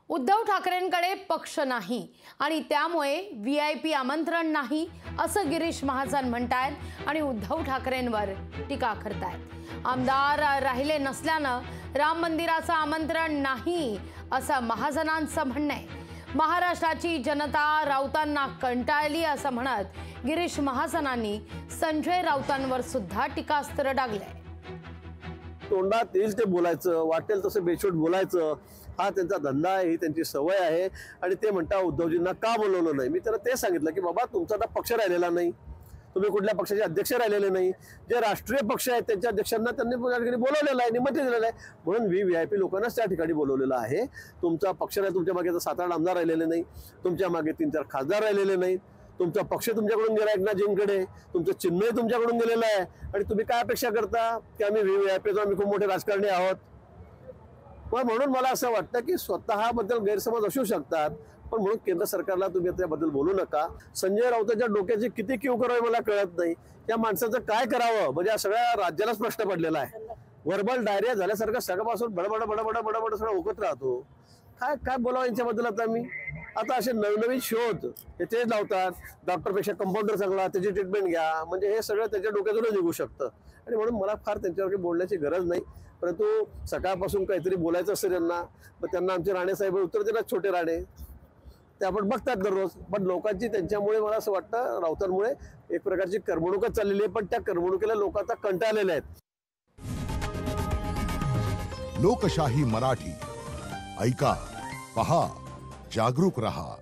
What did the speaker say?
उद्धव ठाकरेंकडे पक्ष नाही आणि त्यामुळे व्हीआयपी आमंत्रण नाही असं गिरीश महाजन म्हणतायत आणि उद्धव ठाकरेंवर टीका करतायत। आमदार राहिले नसल्यानं राम मंदिराचं आमंत्रण नाही असं महाजनांचं म्हणणं आहे। महाराष्ट्राची जनता राऊतांना कंटाळली असं म्हणत गिरीश महाजनांनी संजय राऊतांवर सुद्धा टीकास्त्र डागलंय। तोंडात येईल ते बोलायचं, वाटेल तसं बेछूट बोलायचं, हा त्यांचा धंदा आहे, ही त्यांची सवय आहे। आणि ते म्हणता उद्धवजींना का बोलवलं नाही। मी त्यांना ते सांगितलं की बाबा तुमचा आता पक्ष राहिलेला नाही, तुम्ही कुठल्या पक्षाचे अध्यक्ष राहिलेले नाही, जे राष्ट्रीय पक्ष आहेत त्यांच्या अध्यक्षांना त्यांनी बोलवलेलं आहे, निमंत्रण दिलेलं आहे, म्हणून व्हीआयपी लोकांनाच त्या ठिकाणी बोलवलेलं आहे। तुमचा पक्ष नाही, तुमच्या मागे 7-8 आमदार राहिलेले नाही, तुमच्या मागे 3-4 खासदार राहिलेले नाहीत, तुमचा पक्ष तुमच्याकडून गेला एकनाथजींकडे, तुमचं चिन्ह तुमच्याकडून गेलेलं आहे आणि तुम्ही काय अपेक्षा करता की आम्ही व्हीआयपी आम्ही खूप मोठे राजकारणी आहोत। पण म्हणून मला असं वाटतं की स्वतःबद्दल गैरसमज असू शकतात, पण म्हणून केंद्र सरकारला तुम्ही त्याबद्दल बोलू नका। संजय राऊतांच्या डोक्याची किती क्यू करावी मला कळत नाही, या माणसाचं काय करावं म्हणजे सगळ्या राज्यालाच प्रश्न पडलेला आहे। व्हर्बल डायरिया झाल्यासारखं सगळ्यापासून बडबड बडबड बडबड सगळं उकत राहतो। काय काय बोलावं यांच्याबद्दल आता मी? आता असे नवनवीन शोध हे तेच लावतात, डॉक्टरपेक्षा कंपाऊंडर चांगला, त्याची ट्रीटमेंट घ्या, म्हणजे हे सगळं त्याच्या डोक्यातूनच निघू शकतं। आणि म्हणून मला फार त्यांच्यावर बोलण्याची गरज नाही, परंतु सकाळपासून काहीतरी बोलायचं असेल त्यांना, मग त्यांना आमचे राणे साहेब उत्तर देतात, छोटे राणे ते आपण बघतात दररोज। पण लोकांची त्यांच्यामुळे मला असं वाटतं राऊतांमुळे एक प्रकारची करमणूकच चाललेली आहे, पण त्या करमणुकीला लोक आता कंटाळलेले आहेत। लोकशाही मराठी ऐका, पहा, जागरूक रहा।